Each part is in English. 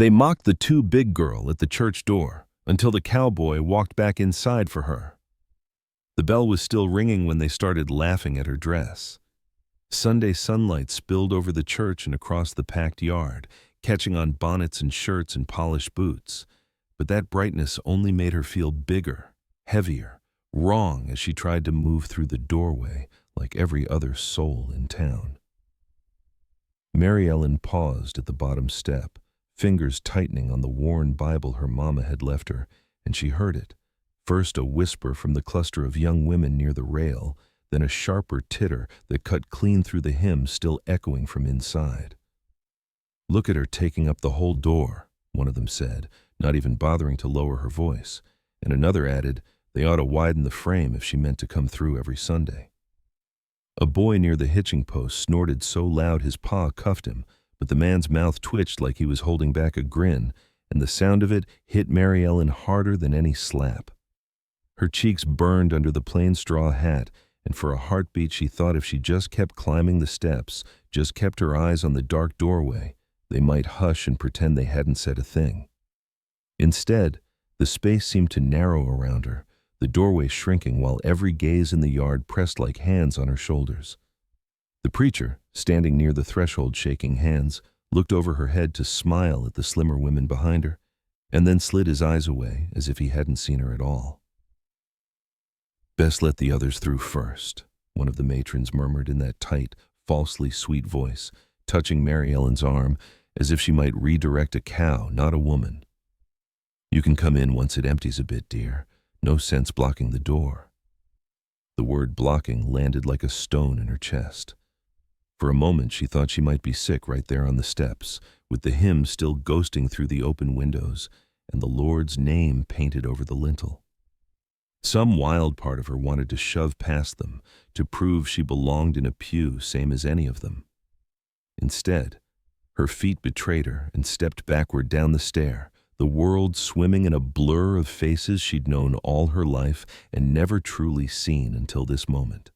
They mocked the too big girl at the church door until the cowboy walked back inside for her. The bell was still ringing when they started laughing at her dress. Sunday sunlight spilled over the church and across the packed yard, catching on bonnets and shirts and polished boots. But that brightness only made her feel bigger, heavier, wrong as she tried to move through the doorway like every other soul in town. Mary Ellen paused at the bottom step, fingers tightening on the worn Bible her mama had left her, and she heard it. First a whisper from the cluster of young women near the rail, then a sharper titter that cut clean through the hymn still echoing from inside. "Look at her taking up the whole door," one of them said, not even bothering to lower her voice, and another added, "They ought to widen the frame if she meant to come through every Sunday." A boy near the hitching post snorted so loud his pa cuffed him, but the man's mouth twitched like he was holding back a grin, and the sound of it hit Mary Ellen harder than any slap. Her cheeks burned under the plain straw hat, and for a heartbeat she thought if she just kept climbing the steps, just kept her eyes on the dark doorway, they might hush and pretend they hadn't said a thing. Instead, the space seemed to narrow around her, the doorway shrinking while every gaze in the yard pressed like hands on her shoulders. The preacher, standing near the threshold shaking hands, looked over her head to smile at the slimmer women behind her, and then slid his eyes away as if he hadn't seen her at all. "Best let the others through first," one of the matrons murmured in that tight, falsely sweet voice, touching Mary Ellen's arm as if she might redirect a cow, not a woman. "You can come in once it empties a bit, dear. No sense blocking the door." The word blocking landed like a stone in her chest. For a moment she thought she might be sick right there on the steps, with the hymn still ghosting through the open windows and the Lord's name painted over the lintel. Some wild part of her wanted to shove past them, to prove she belonged in a pew same as any of them. Instead, her feet betrayed her and stepped backward down the stair, the world swimming in a blur of faces she'd known all her life and never truly seen until this moment.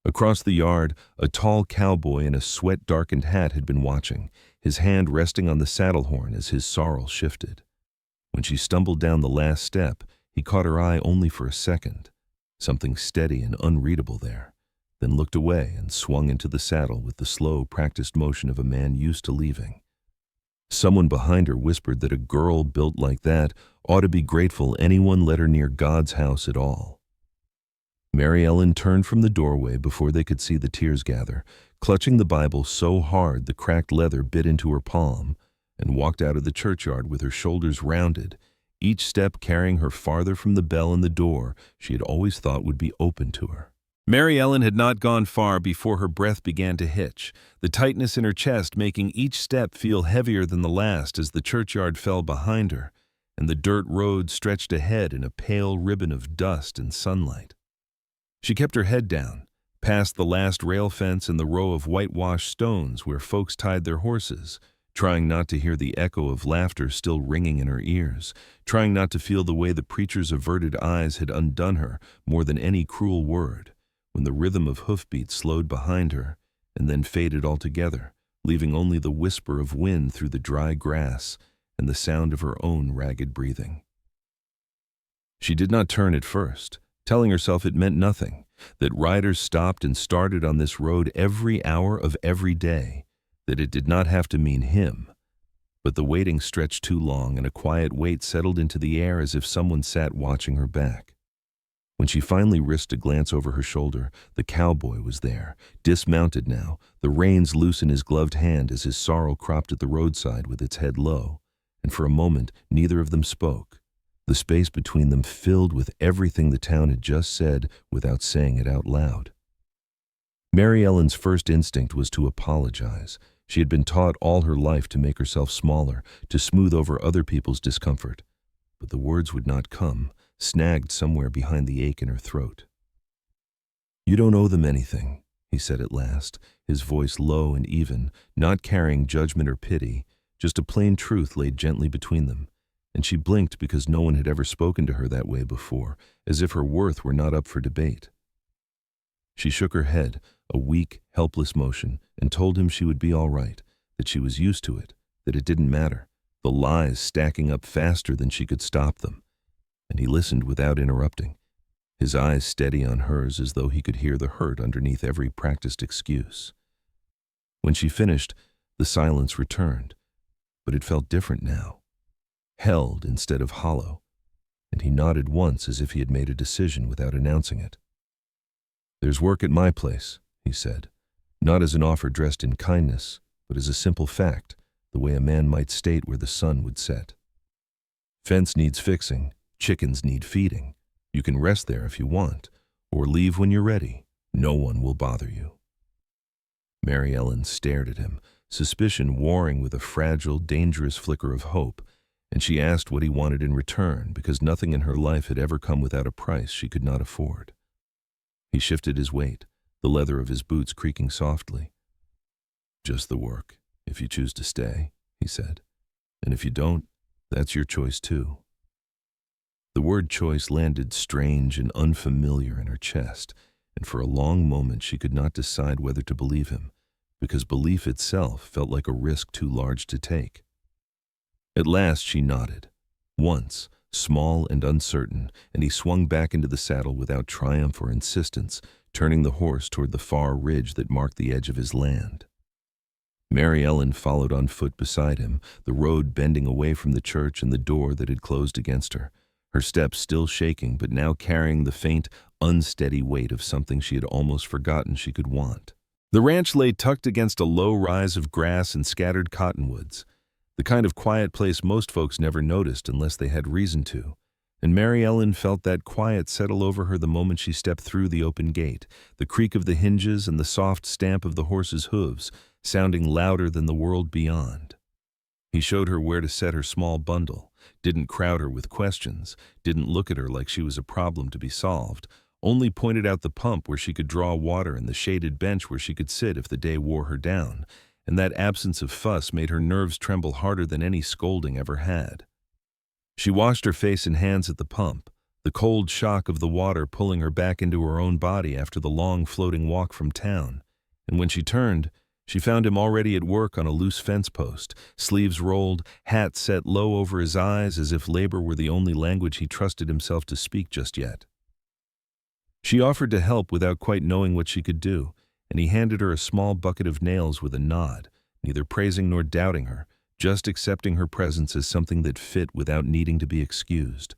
Across the yard, a tall cowboy in a sweat-darkened hat had been watching, his hand resting on the saddle horn as his sorrel shifted. When she stumbled down the last step, he caught her eye only for a second, something steady and unreadable there, then looked away and swung into the saddle with the slow, practiced motion of a man used to leaving. Someone behind her whispered that a girl built like that ought to be grateful anyone let her near God's house at all. Mary Ellen turned from the doorway before they could see the tears gather, clutching the Bible so hard the cracked leather bit into her palm, and walked out of the churchyard with her shoulders rounded, each step carrying her farther from the bell in the door she had always thought would be open to her. Mary Ellen had not gone far before her breath began to hitch, the tightness in her chest making each step feel heavier than the last as the churchyard fell behind her, and the dirt road stretched ahead in a pale ribbon of dust and sunlight. She kept her head down, past the last rail fence and the row of whitewashed stones where folks tied their horses, trying not to hear the echo of laughter still ringing in her ears, trying not to feel the way the preacher's averted eyes had undone her more than any cruel word, when the rhythm of hoofbeats slowed behind her and then faded altogether, leaving only the whisper of wind through the dry grass and the sound of her own ragged breathing. She did not turn at first, telling herself it meant nothing, that riders stopped and started on this road every hour of every day, that it did not have to mean him. But the waiting stretched too long and a quiet weight settled into the air as if someone sat watching her back. When she finally risked a glance over her shoulder, the cowboy was there, dismounted now, the reins loose in his gloved hand as his sorrel cropped at the roadside with its head low, and for a moment neither of them spoke, the space between them filled with everything the town had just said without saying it out loud. Mary Ellen's first instinct was to apologize. She had been taught all her life to make herself smaller, to smooth over other people's discomfort. But the words would not come, snagged somewhere behind the ache in her throat. "You don't owe them anything," he said at last, his voice low and even, not carrying judgment or pity, just a plain truth laid gently between them. And she blinked because no one had ever spoken to her that way before, as if her worth were not up for debate. She shook her head, a weak, helpless motion, and told him she would be all right, that she was used to it, that it didn't matter, the lies stacking up faster than she could stop them, and he listened without interrupting, his eyes steady on hers as though he could hear the hurt underneath every practiced excuse. When she finished, the silence returned, but it felt different now, held instead of hollow, and he nodded once as if he had made a decision without announcing it. "There's work at my place," he said, not as an offer dressed in kindness, but as a simple fact, the way a man might state where the sun would set. "Fence needs fixing, chickens need feeding. You can rest there if you want, or leave when you're ready. No one will bother you." Mary Ellen stared at him, suspicion warring with a fragile, dangerous flicker of hope, and she asked what he wanted in return, because nothing in her life had ever come without a price she could not afford. He shifted his weight, the leather of his boots creaking softly. "Just the work, if you choose to stay," he said. "And if you don't, that's your choice too." The word choice landed strange and unfamiliar in her chest, and for a long moment she could not decide whether to believe him, because belief itself felt like a risk too large to take. At last she nodded, once, small and uncertain, and he swung back into the saddle without triumph or insistence, turning the horse toward the far ridge that marked the edge of his land. Mary Ellen followed on foot beside him, the road bending away from the church and the door that had closed against her, her steps still shaking but now carrying the faint, unsteady weight of something she had almost forgotten she could want. The ranch lay tucked against a low rise of grass and scattered cottonwoods, the kind of quiet place most folks never noticed unless they had reason to, and Mary Ellen felt that quiet settle over her the moment she stepped through the open gate, the creak of the hinges and the soft stamp of the horse's hooves, sounding louder than the world beyond. He showed her where to set her small bundle, didn't crowd her with questions, didn't look at her like she was a problem to be solved, only pointed out the pump where she could draw water and the shaded bench where she could sit if the day wore her down, and that absence of fuss made her nerves tremble harder than any scolding ever had. She washed her face and hands at the pump, the cold shock of the water pulling her back into her own body after the long floating walk from town, and when she turned, she found him already at work on a loose fence post, sleeves rolled, hat set low over his eyes as if labor were the only language he trusted himself to speak just yet. She offered to help without quite knowing what she could do, and he handed her a small bucket of nails with a nod, neither praising nor doubting her, just accepting her presence as something that fit without needing to be excused.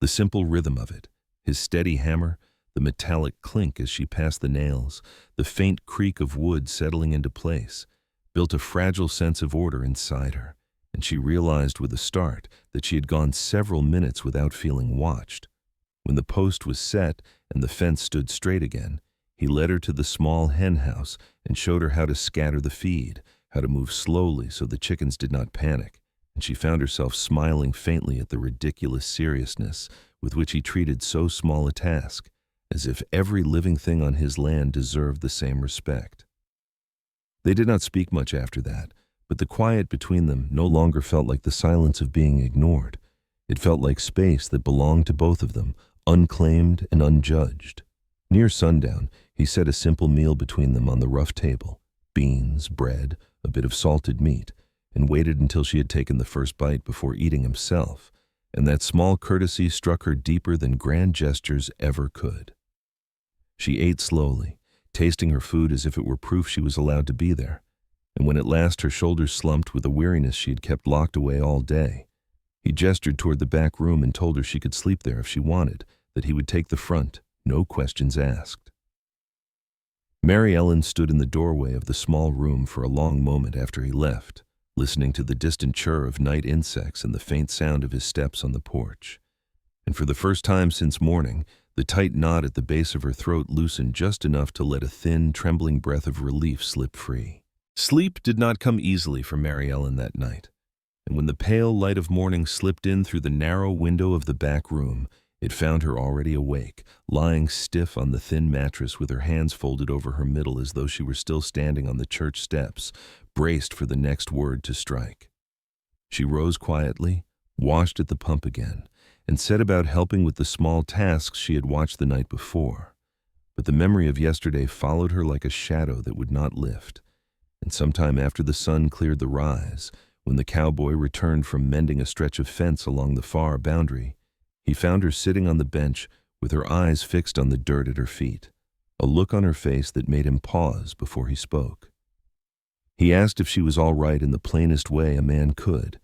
The simple rhythm of it, his steady hammer, the metallic clink as she passed the nails, the faint creak of wood settling into place, built a fragile sense of order inside her, and she realized with a start that she had gone several minutes without feeling watched. When the post was set and the fence stood straight again, he led her to the small hen house and showed her how to scatter the feed, how to move slowly so the chickens did not panic, and she found herself smiling faintly at the ridiculous seriousness with which he treated so small a task, as if every living thing on his land deserved the same respect. They did not speak much after that, but the quiet between them no longer felt like the silence of being ignored. It felt like space that belonged to both of them, unclaimed and unjudged. Near sundown, he set a simple meal between them on the rough table, beans, bread, a bit of salted meat, and waited until she had taken the first bite before eating himself, and that small courtesy struck her deeper than grand gestures ever could. She ate slowly, tasting her food as if it were proof she was allowed to be there, and when at last her shoulders slumped with the weariness she had kept locked away all day, he gestured toward the back room and told her she could sleep there if she wanted, that he would take the front, no questions asked. Mary Ellen stood in the doorway of the small room for a long moment after he left, listening to the distant chirr of night insects and the faint sound of his steps on the porch. And for the first time since morning, the tight knot at the base of her throat loosened just enough to let a thin, trembling breath of relief slip free. Sleep did not come easily for Mary Ellen that night, and when the pale light of morning slipped in through the narrow window of the back room, it found her already awake, lying stiff on the thin mattress with her hands folded over her middle as though she were still standing on the church steps, braced for the next word to strike. She rose quietly, washed at the pump again, and set about helping with the small tasks she had watched the night before. But the memory of yesterday followed her like a shadow that would not lift, and sometime after the sun cleared the rise, When the cowboy returned from mending a stretch of fence along the far boundary, he found her sitting on the bench with her eyes fixed on the dirt at her feet, a look on her face that made him pause before he spoke. He asked if she was all right in the plainest way a man could,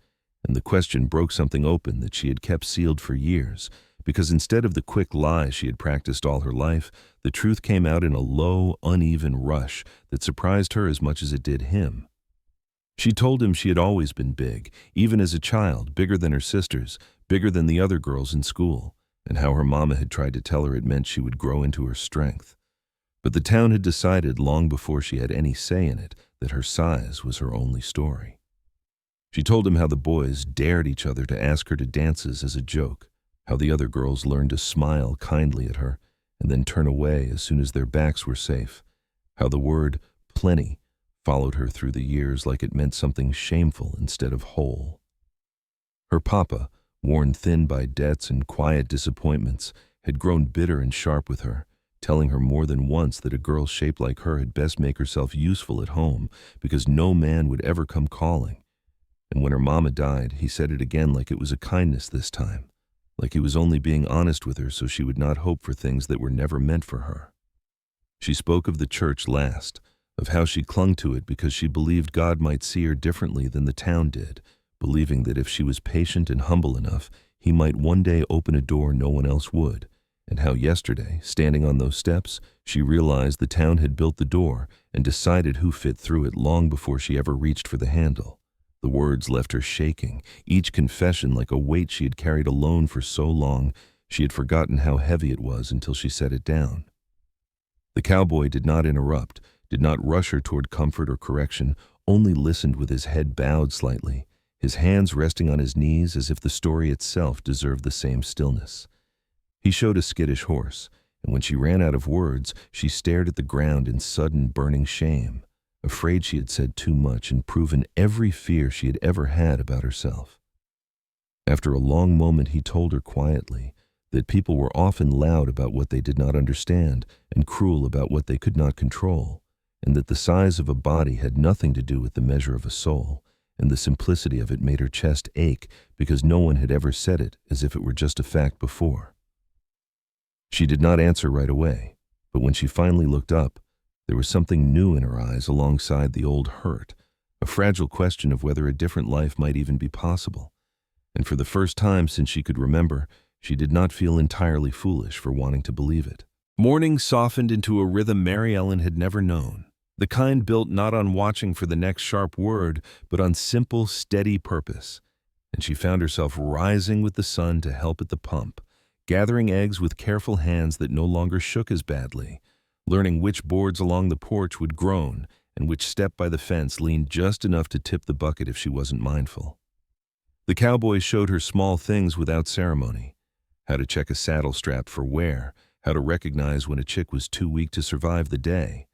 and the question broke something open that she had kept sealed for years, because instead of the quick lie she had practiced all her life, the truth came out in a low, uneven rush that surprised her as much as it did him. She told him she had always been big, even as a child, bigger than her sisters, bigger than the other girls in school, and how her mama had tried to tell her it meant she would grow into her strength. But the town had decided long before she had any say in it that her size was her only story. She told him how the boys dared each other to ask her to dances as a joke, how the other girls learned to smile kindly at her and then turn away as soon as their backs were safe, how the word plenty followed her through the years like it meant something shameful instead of whole. Her papa, worn thin by debts and quiet disappointments, had grown bitter and sharp with her, telling her more than once that a girl shaped like her had best make herself useful at home because no man would ever come calling. And when her mama died, he said it again like it was a kindness this time, like he was only being honest with her so she would not hope for things that were never meant for her. She spoke of the church last, of how she clung to it because she believed God might see her differently than the town did, believing that if she was patient and humble enough, he might one day open a door no one else would, and how yesterday, standing on those steps, she realized the town had built the door and decided who fit through it long before she ever reached for the handle. The words left her shaking, each confession like a weight she had carried alone for so long she had forgotten how heavy it was until she set it down. The cowboy did not interrupt, did not rush her toward comfort or correction, only listened with his head bowed slightly, his hands resting on his knees as if the story itself deserved the same stillness. He showed a skittish horse, and when she ran out of words, she stared at the ground in sudden burning shame, afraid she had said too much and proven every fear she had ever had about herself. After a long moment, he told her quietly that people were often loud about what they did not understand and cruel about what they could not control, and that the size of a body had nothing to do with the measure of a soul, and the simplicity of it made her chest ache because no one had ever said it as if it were just a fact before. She did not answer right away, but when she finally looked up, there was something new in her eyes alongside the old hurt, a fragile question of whether a different life might even be possible. And for the first time since she could remember, she did not feel entirely foolish for wanting to believe it. Morning softened into a rhythm Mary Ellen had never known, the kind built not on watching for the next sharp word, but on simple, steady purpose. And she found herself rising with the sun to help at the pump, gathering eggs with careful hands that no longer shook as badly, learning which boards along the porch would groan and which step by the fence leaned just enough to tip the bucket if she wasn't mindful. The cowboy showed her small things without ceremony, how to check a saddle strap for wear, how to recognize when a chick was too weak to survive the day.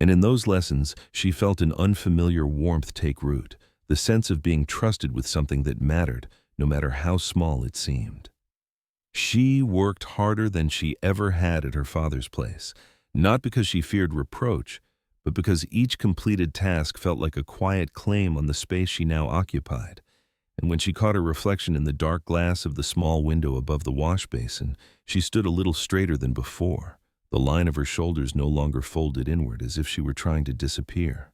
And in those lessons, she felt an unfamiliar warmth take root, the sense of being trusted with something that mattered, no matter how small it seemed. She worked harder than she ever had at her father's place, not because she feared reproach, but because each completed task felt like a quiet claim on the space she now occupied. And when she caught her reflection in the dark glass of the small window above the wash basin, she stood a little straighter than before, the line of her shoulders no longer folded inward as if she were trying to disappear.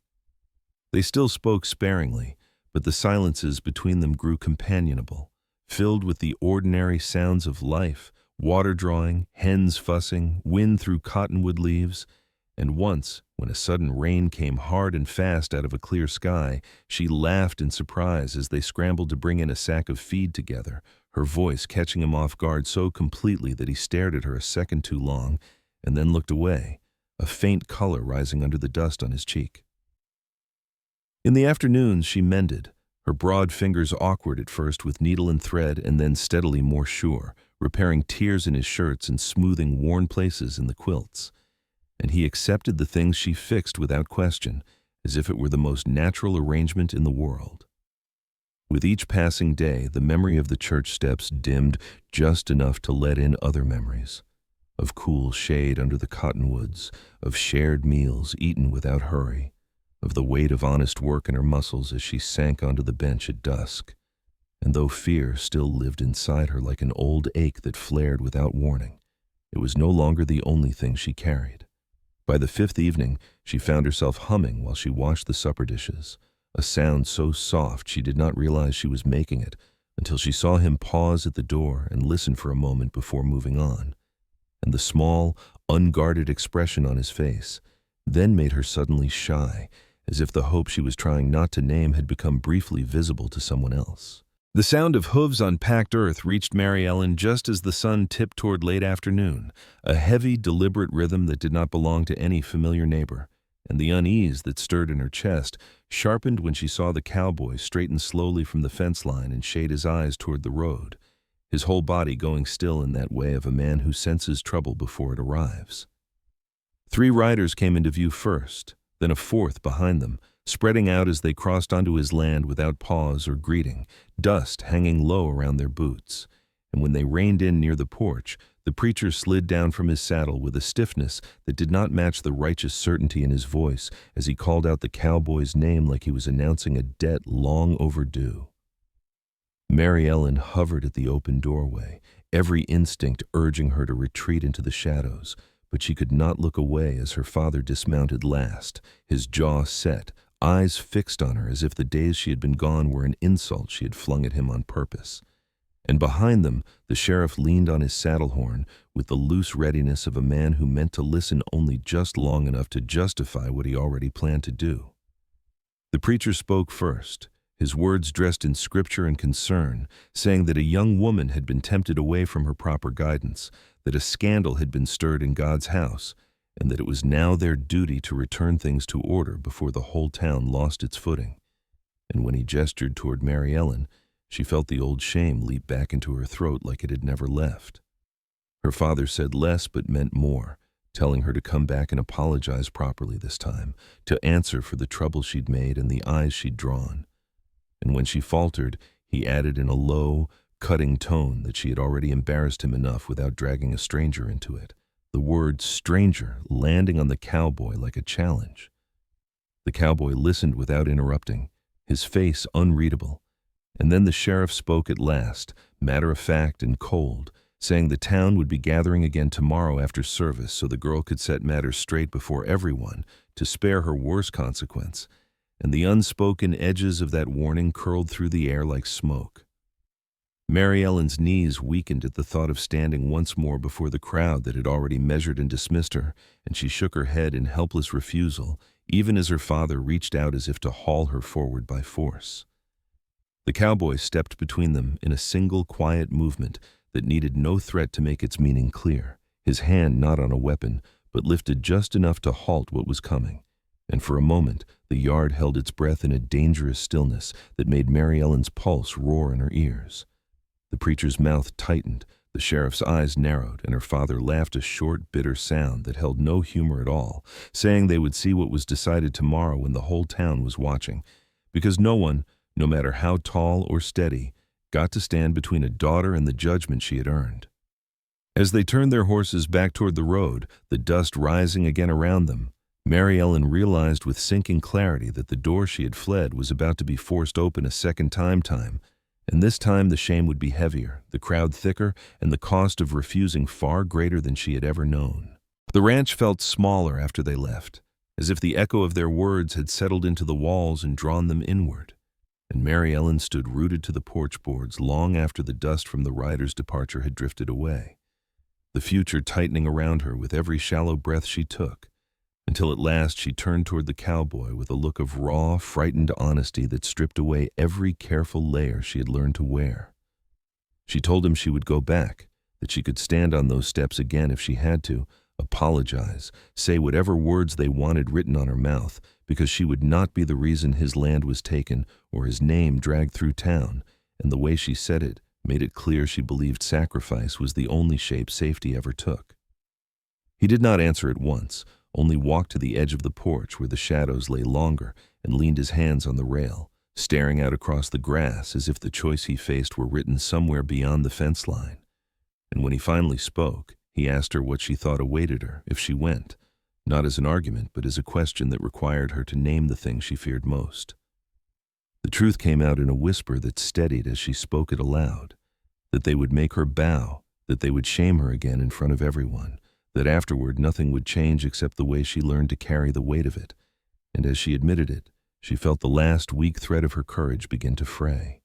They still spoke sparingly, but the silences between them grew companionable, filled with the ordinary sounds of life, water drawing, hens fussing, wind through cottonwood leaves. And once, when a sudden rain came hard and fast out of a clear sky, she laughed in surprise as they scrambled to bring in a sack of feed together, her voice catching him off guard so completely that he stared at her a second too long and then looked away, a faint color rising under the dust on his cheek. In the afternoons she mended, her broad fingers awkward at first with needle and thread and then steadily more sure, repairing tears in his shirts and smoothing worn places in the quilts. And he accepted the things she fixed without question, as if it were the most natural arrangement in the world. With each passing day, the memory of the church steps dimmed just enough to let in other memories, of cool shade under the cottonwoods, of shared meals eaten without hurry, of the weight of honest work in her muscles as she sank onto the bench at dusk. And though fear still lived inside her like an old ache that flared without warning, it was no longer the only thing she carried. By the fifth evening, she found herself humming while she washed the supper dishes, a sound so soft she did not realize she was making it until she saw him pause at the door and listen for a moment before moving on. And the small, unguarded expression on his face then made her suddenly shy, as if the hope she was trying not to name had become briefly visible to someone else. The sound of hooves on packed earth reached Mary Ellen just as the sun tipped toward late afternoon, a heavy, deliberate rhythm that did not belong to any familiar neighbor, and the unease that stirred in her chest sharpened when she saw the cowboy straighten slowly from the fence line and shade his eyes toward the road, his whole body going still in that way of a man who senses trouble before it arrives. 3 riders came into view first, then a 4th behind them, spreading out as they crossed onto his land without pause or greeting, dust hanging low around their boots. And when they reined in near the porch, the preacher slid down from his saddle with a stiffness that did not match the righteous certainty in his voice as he called out the cowboy's name like he was announcing a debt long overdue. Mary Ellen hovered at the open doorway, every instinct urging her to retreat into the shadows, but she could not look away as her father dismounted last, his jaw set, eyes fixed on her as if the days she had been gone were an insult she had flung at him on purpose. And behind them, the sheriff leaned on his saddle horn with the loose readiness of a man who meant to listen only just long enough to justify what he already planned to do. The preacher spoke first, his words dressed in scripture and concern, saying that a young woman had been tempted away from her proper guidance, that a scandal had been stirred in God's house, and that it was now their duty to return things to order before the whole town lost its footing. And when he gestured toward Mary Ellen, she felt the old shame leap back into her throat like it had never left. Her father said less but meant more, telling her to come back and apologize properly this time, to answer for the trouble she'd made and the eyes she'd drawn. And when she faltered, he added in a low, cutting tone that she had already embarrassed him enough without dragging a stranger into it, the word stranger landing on the cowboy like a challenge. The cowboy listened without interrupting, his face unreadable. And then the sheriff spoke at last, matter-of-fact and cold, saying the town would be gathering again tomorrow after service so the girl could set matters straight before everyone to spare her worst consequence, and the unspoken edges of that warning curled through the air like smoke. Mary Ellen's knees weakened at the thought of standing once more before the crowd that had already measured and dismissed her, and she shook her head in helpless refusal, even as her father reached out as if to haul her forward by force. The cowboy stepped between them in a single quiet movement that needed no threat to make its meaning clear, his hand not on a weapon, but lifted just enough to halt what was coming. And for a moment, the yard held its breath in a dangerous stillness that made Mary Ellen's pulse roar in her ears. The preacher's mouth tightened, the sheriff's eyes narrowed, and her father laughed a short, bitter sound that held no humor at all, saying they would see what was decided tomorrow when the whole town was watching, because no one, no matter how tall or steady, got to stand between a daughter and the judgment she had earned. As they turned their horses back toward the road, the dust rising again around them, Mary Ellen realized with sinking clarity that the door she had fled was about to be forced open a second time, and this time the shame would be heavier, the crowd thicker, and the cost of refusing far greater than she had ever known. The ranch felt smaller after they left, as if the echo of their words had settled into the walls and drawn them inward. And Mary Ellen stood rooted to the porch boards long after the dust from the rider's departure had drifted away, the future tightening around her with every shallow breath she took, until at last she turned toward the cowboy with a look of raw, frightened honesty that stripped away every careful layer she had learned to wear. She told him she would go back, that she could stand on those steps again if she had to, apologize, say whatever words they wanted written on her mouth, because she would not be the reason his land was taken or his name dragged through town, and the way she said it made it clear she believed sacrifice was the only shape safety ever took. He did not answer at once, only walked to the edge of the porch where the shadows lay longer and leaned his hands on the rail, staring out across the grass as if the choice he faced were written somewhere beyond the fence line. And when he finally spoke, he asked her what she thought awaited her if she went, not as an argument, but as a question that required her to name the thing she feared most. The truth came out in a whisper that steadied as she spoke it aloud, that they would make her bow, that they would shame her again in front of everyone, that afterward nothing would change except the way she learned to carry the weight of it. And as she admitted it, she felt the last weak thread of her courage begin to fray.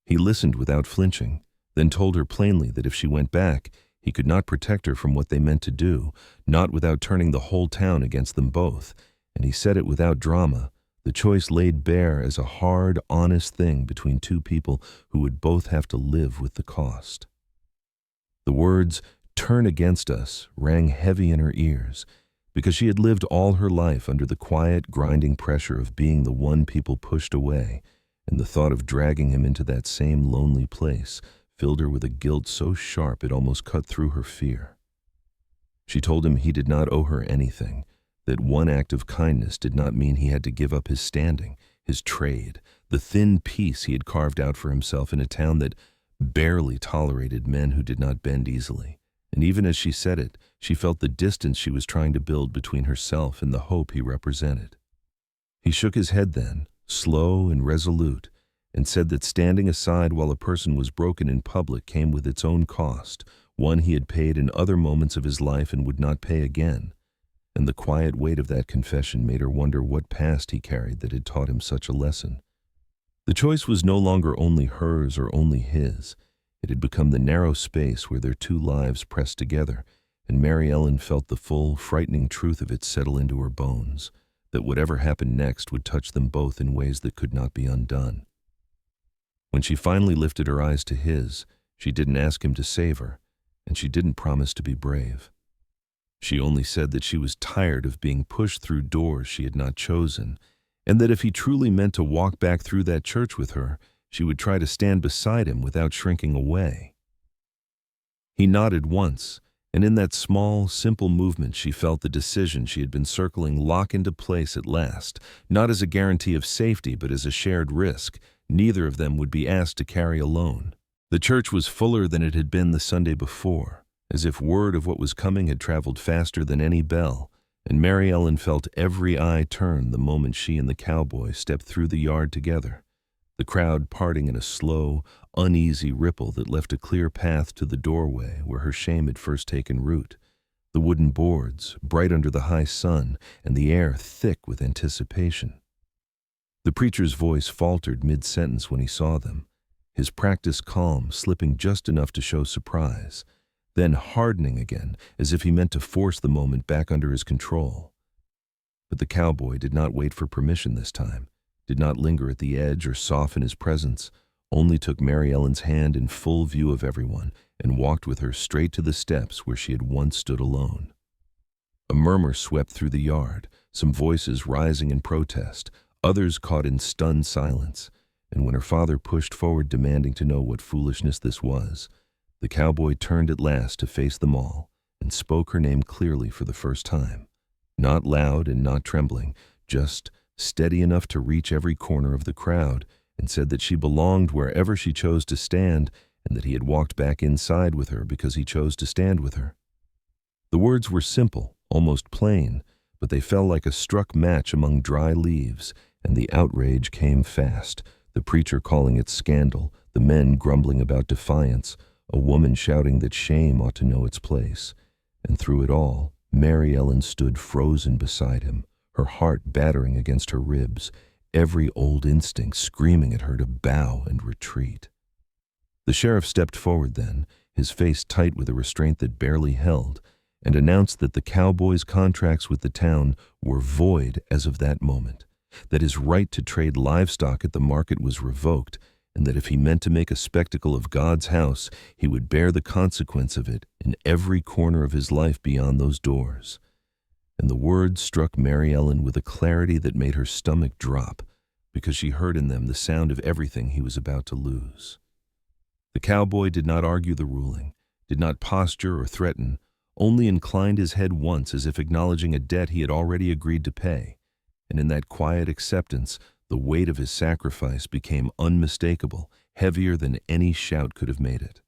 He listened without flinching, then told her plainly that if she went back, he could not protect her from what they meant to do, not without turning the whole town against them both, and he said it without drama, the choice laid bare as a hard, honest thing between two people who would both have to live with the cost. The words, "turn against us," rang heavy in her ears, because she had lived all her life under the quiet, grinding pressure of being the one people pushed away, and the thought of dragging him into that same lonely place filled her with a guilt so sharp it almost cut through her fear. She told him he did not owe her anything, that one act of kindness did not mean he had to give up his standing, his trade, the thin peace he had carved out for himself in a town that barely tolerated men who did not bend easily. And even as she said it, she felt the distance she was trying to build between herself and the hope he represented. He shook his head then, slow and resolute, and said that standing aside while a person was broken in public came with its own cost, one he had paid in other moments of his life and would not pay again. And the quiet weight of that confession made her wonder what past he carried that had taught him such a lesson. The choice was no longer only hers or only his. It had become the narrow space where their two lives pressed together, and Mary Ellen felt the full, frightening truth of it settle into her bones, that whatever happened next would touch them both in ways that could not be undone. When she finally lifted her eyes to his, she didn't ask him to save her, and she didn't promise to be brave. She only said that she was tired of being pushed through doors she had not chosen, and that if he truly meant to walk back through that church with her, she would try to stand beside him without shrinking away. He nodded once, and in that small, simple movement she felt the decision she had been circling lock into place at last, not as a guarantee of safety but as a shared risk. Neither of them would be asked to carry alone. The church was fuller than it had been the Sunday before, as if word of what was coming had traveled faster than any bell, and Mary Ellen felt every eye turn the moment she and the cowboy stepped through the yard together, the crowd parting in a slow, uneasy ripple that left a clear path to the doorway where her shame had first taken root, the wooden boards, bright under the high sun, and the air thick with anticipation. The preacher's voice faltered mid-sentence when he saw them, his practiced calm slipping just enough to show surprise, then hardening again as if he meant to force the moment back under his control. But the cowboy did not wait for permission this time, did not linger at the edge or soften his presence, only took Mary Ellen's hand in full view of everyone and walked with her straight to the steps where she had once stood alone. A murmur swept through the yard, some voices rising in protest, others caught in stunned silence, and when her father pushed forward demanding to know what foolishness this was, the cowboy turned at last to face them all and spoke her name clearly for the first time, not loud and not trembling, just steady enough to reach every corner of the crowd, and said that she belonged wherever she chose to stand and that he had walked back inside with her because he chose to stand with her. The words were simple, almost plain, but they fell like a struck match among dry leaves, and the outrage came fast, the preacher calling it scandal, the men grumbling about defiance, a woman shouting that shame ought to know its place. And through it all, Mary Ellen stood frozen beside him, her heart battering against her ribs, every old instinct screaming at her to bow and retreat. The sheriff stepped forward then, his face tight with a restraint that barely held, and announced that the cowboy's contracts with the town were void as of that moment, that his right to trade livestock at the market was revoked, and that if he meant to make a spectacle of God's house, he would bear the consequence of it in every corner of his life beyond those doors. And the words struck Mary Ellen with a clarity that made her stomach drop, because she heard in them the sound of everything he was about to lose. The cowboy did not argue the ruling, did not posture or threaten, only inclined his head once as if acknowledging a debt he had already agreed to pay, and in that quiet acceptance, the weight of his sacrifice became unmistakable, heavier than any shout could have made it.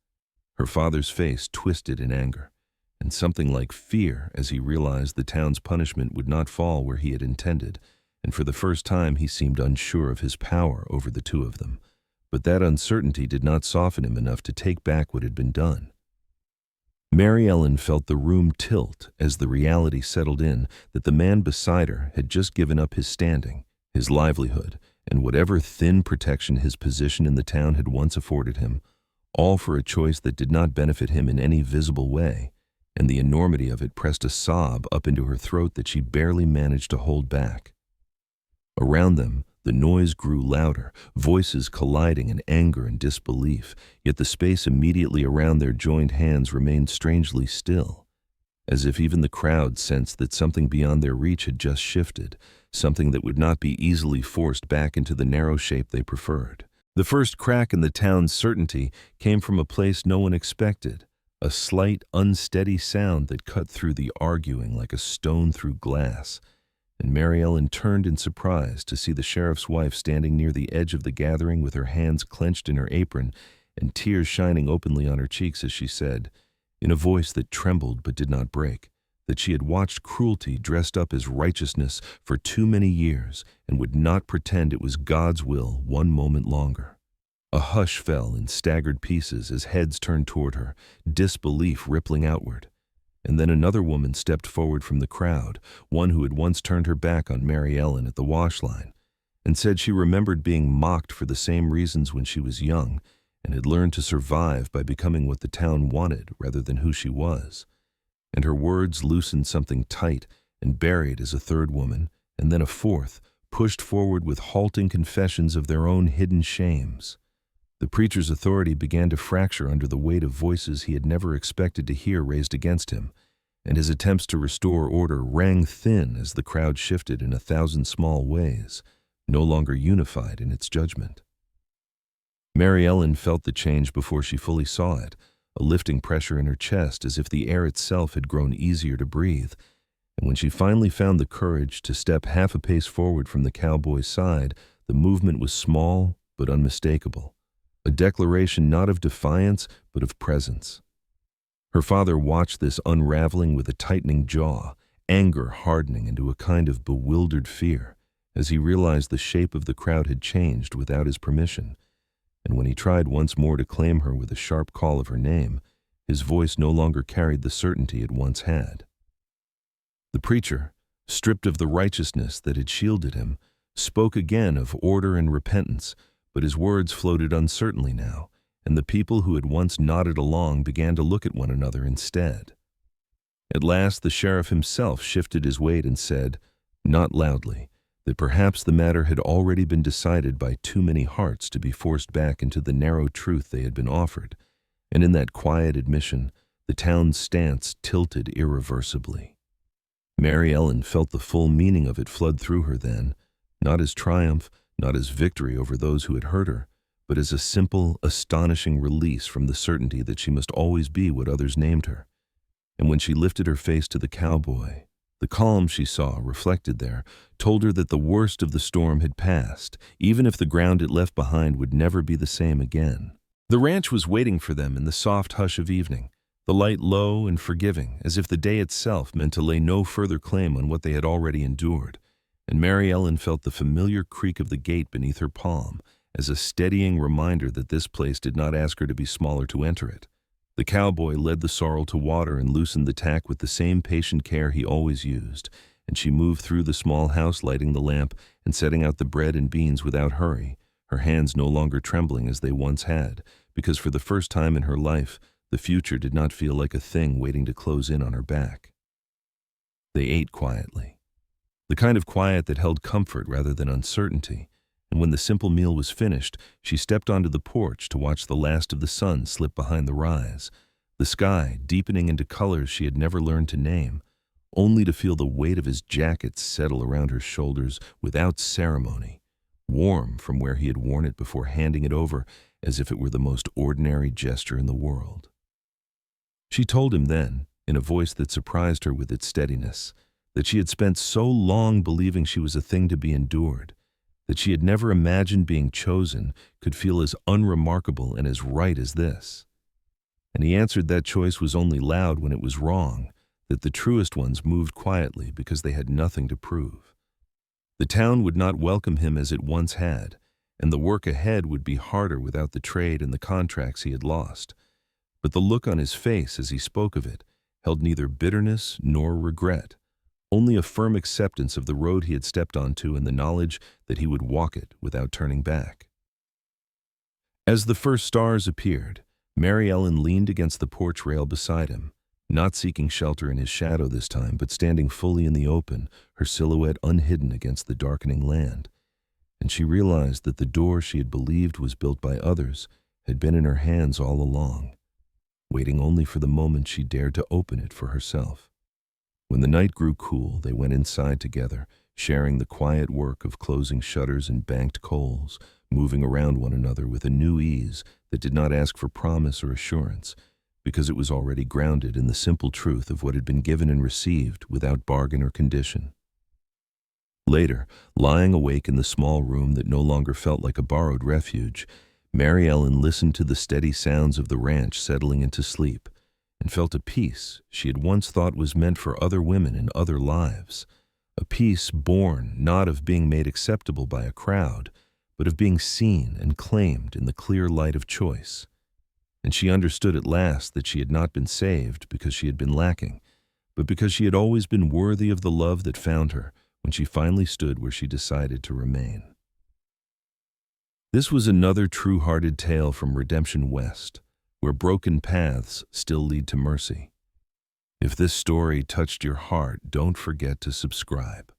Her father's face twisted in anger, and something like fear as he realized the town's punishment would not fall where he had intended, and for the first time he seemed unsure of his power over the two of them. But that uncertainty did not soften him enough to take back what had been done. Mary Ellen felt the room tilt as the reality settled in that the man beside her had just given up his standing, his livelihood, and whatever thin protection his position in the town had once afforded him, all for a choice that did not benefit him in any visible way, and the enormity of it pressed a sob up into her throat that she barely managed to hold back. Around them, the noise grew louder, voices colliding in anger and disbelief, yet the space immediately around their joined hands remained strangely still, as if even the crowd sensed that something beyond their reach had just shifted, something that would not be easily forced back into the narrow shape they preferred. The first crack in the town's certainty came from a place no one expected, a slight, unsteady sound that cut through the arguing like a stone through glass, and Mary Ellen turned in surprise to see the sheriff's wife standing near the edge of the gathering with her hands clenched in her apron and tears shining openly on her cheeks as she said, in a voice that trembled but did not break, that she had watched cruelty dressed up as righteousness for too many years and would not pretend it was God's will one moment longer. A hush fell in staggered pieces as heads turned toward her, disbelief rippling outward. And then another woman stepped forward from the crowd, one who had once turned her back on Mary Ellen at the wash line, and said she remembered being mocked for the same reasons when she was young, and had learned to survive by becoming what the town wanted rather than who she was. And her words loosened something tight and buried as a third woman, and then a fourth, pushed forward with halting confessions of their own hidden shames. The preacher's authority began to fracture under the weight of voices he had never expected to hear raised against him, and his attempts to restore order rang thin as the crowd shifted in 1,000 small ways, no longer unified in its judgment. Mary Ellen felt the change before she fully saw it, a lifting pressure in her chest as if the air itself had grown easier to breathe, and when she finally found the courage to step half a pace forward from the cowboy's side, the movement was small but unmistakable. A declaration not of defiance, but of presence. Her father watched this unraveling with a tightening jaw, anger hardening into a kind of bewildered fear, as he realized the shape of the crowd had changed without his permission, and when he tried once more to claim her with a sharp call of her name, his voice no longer carried the certainty it once had. The preacher, stripped of the righteousness that had shielded him, spoke again of order and repentance, but his words floated uncertainly now, and the people who had once nodded along began to look at one another instead. At last the sheriff himself shifted his weight and said, not loudly, that perhaps the matter had already been decided by too many hearts to be forced back into the narrow truth they had been offered, and in that quiet admission, the town's stance tilted irreversibly. Mary Ellen felt the full meaning of it flood through her then, not as triumph, not as victory over those who had hurt her, but as a simple, astonishing release from the certainty that she must always be what others named her. And when she lifted her face to the cowboy, the calm she saw reflected there told her that the worst of the storm had passed, even if the ground it left behind would never be the same again. The ranch was waiting for them in the soft hush of evening, the light low and forgiving, as if the day itself meant to lay no further claim on what they had already endured. And Mary Ellen felt the familiar creak of the gate beneath her palm as a steadying reminder that this place did not ask her to be smaller to enter it. The cowboy led the sorrel to water and loosened the tack with the same patient care he always used, and she moved through the small house, lighting the lamp and setting out the bread and beans without hurry, her hands no longer trembling as they once had, because for the first time in her life, the future did not feel like a thing waiting to close in on her back. They ate quietly. The kind of quiet that held comfort rather than uncertainty, and when the simple meal was finished, she stepped onto the porch to watch the last of the sun slip behind the rise, the sky deepening into colors she had never learned to name, only to feel the weight of his jacket settle around her shoulders without ceremony, warm from where he had worn it before handing it over as if it were the most ordinary gesture in the world. She told him then, in a voice that surprised her with its steadiness, that she had spent so long believing she was a thing to be endured, that she had never imagined being chosen could feel as unremarkable and as right as this. and he answered that choice was only loud when it was wrong, that the truest ones moved quietly because they had nothing to prove. The town would not welcome him as it once had, and the work ahead would be harder without the trade and the contracts he had lost. But the look on his face as he spoke of it held neither bitterness nor regret, only a firm acceptance of the road he had stepped onto and the knowledge that he would walk it without turning back. As the first stars appeared, Mary Ellen leaned against the porch rail beside him, not seeking shelter in his shadow this time, but standing fully in the open, her silhouette unhidden against the darkening land. And she realized that the door she had believed was built by others had been in her hands all along, waiting only for the moment she dared to open it for herself. When the night grew cool, they went inside together, sharing the quiet work of closing shutters and banked coals, moving around one another with a new ease that did not ask for promise or assurance, because it was already grounded in the simple truth of what had been given and received without bargain or condition. Later, lying awake in the small room that no longer felt like a borrowed refuge, Mary Ellen listened to the steady sounds of the ranch settling into sleep, and felt a peace she had once thought was meant for other women in other lives, a peace born not of being made acceptable by a crowd, but of being seen and claimed in the clear light of choice. And she understood at last that she had not been saved because she had been lacking, but because she had always been worthy of the love that found her when she finally stood where she decided to remain. This was another true-hearted tale from Redemption West, where broken paths still lead to mercy. If this story touched your heart, don't forget to subscribe.